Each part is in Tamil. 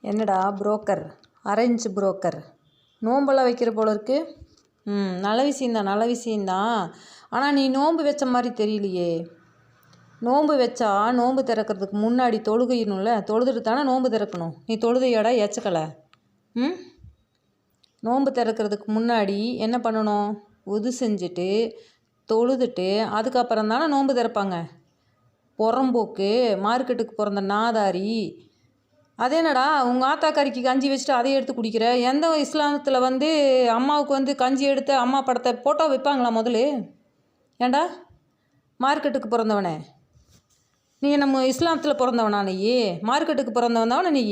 என்னடா புரோக்கர், அரேஞ்ச் புரோக்கர், நோம்பெல்லாம் வைக்கிற போல இருக்கு. நல்ல விஷயந்தான், நல்ல விஷயந்தான். ஆனால் நீ நோன்பு வச்ச மாதிரி தெரியலையே. நோன்பு வச்சா நோன்பு திறக்கிறதுக்கு முன்னாடி தொழுகையினும்ல, தொழுதுட்டு தானே நோன்பு திறக்கணும். நீ தொழுதையோட ஏச்சக்கலை. நோன்பு திறக்கிறதுக்கு முன்னாடி என்ன பண்ணணும்? உது செஞ்சுட்டு தொழுதுட்டு அதுக்கப்புறம் தானே நோன்பு திறப்பாங்க. புறம்போக்கு, மார்க்கெட்டுக்கு பிறந்த நாதாரி. அதேனடா உங்கள் ஆத்தாக்காரிக்கு கஞ்சி வச்சுட்டு அதை எடுத்து குடிக்கிற? எந்த இஸ்லாமத்தில் அம்மாவுக்கு கஞ்சி எடுத்து அம்மா படத்தை ஃபோட்டோ வைப்பாங்களா முதல்ல? ஏண்டா மார்க்கெட்டுக்கு பிறந்தவனே, நீ நம்ம இஸ்லாமத்தில் பிறந்தவனா? நீ மார்க்கெட்டுக்கு பிறந்தவன் தானே நீ?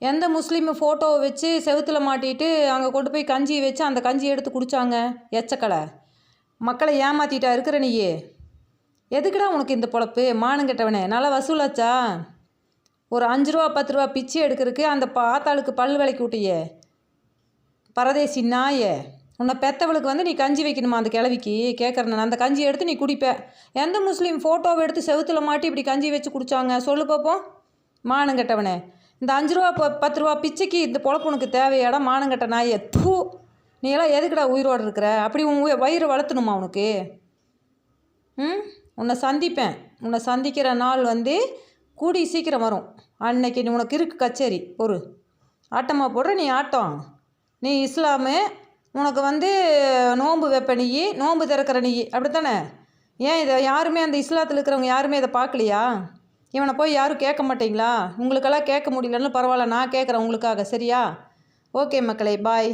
எந்த முஸ்லீமு ஃபோட்டோவை வச்சு செவுத்தில் மாட்டிட்டு அங்கே கொண்டு போய் கஞ்சி வச்சு அந்த கஞ்சி எடுத்து குடித்தாங்க? எச்சக்கலை. மக்களை ஏமாற்றிட்டா இருக்கிற நீ. எதுக்குடா உனக்கு இந்த பொழப்பு? மானங்கெட்டவனே, நல்லா வசூலாச்சா? ஒரு 5 ரூபா 10 ரூபா பிச்சை எடுக்கிறதுக்கு அந்த ஆத்தாளுக்கு பல் விலைக்கு விட்டியே பரதேசி நாயே. உன்னை பெத்தவளுக்கு நீ கஞ்சி வைக்கணுமா? அந்த கிழவிக்கு கேட்குறேன். அந்த கஞ்சி எடுத்து நீ குடிப்ப. எந்த முஸ்லீம் ஃபோட்டோவை எடுத்து செவுத்தில் மாட்டி இப்படி கஞ்சி வச்சு குடித்தாங்க சொல்லு பார்ப்போம். மானங்கெட்டவனே, இந்த 5 ரூபா 10 ரூபா பிச்சைக்கு இந்த பொழப்பு உனக்கு தேவையாடா? மானங்கெட்ட நாயே. தூ, நீ எல்லாம் எதுக்குடா உயிரோடு இருக்கிற? அப்படி உன் வயிறு வளர்த்தணுமா உனக்கு? உன்னை சந்திப்பேன். உன்னை சந்திக்கிற நாள் கூடி சீக்கிரம் வரும். அன்னைக்கு உனக்கு இருக்கு கச்சேரி. ஒரு ஆட்டமாக போடுற நீ ஆட்டம். நீ இஸ்லாமு, உனக்கு நோன்பு வைப்ப நீ, நோன்பு திறக்கிற நீ, அப்படித்தானே? ஏன் இதை யாருமே அந்த இஸ்லாத்தில் இருக்கிறவங்க யாருமே இதை பார்க்கலையா? இவனை போய் யாரும் கேட்க மாட்டீங்களா? உங்களுக்கெல்லாம் கேட்க முடியலன்னு பரவாயில்ல, நான் கேட்குறேன் உங்களுக்காக. சரியா? ஓகே மக்களே, பாய்.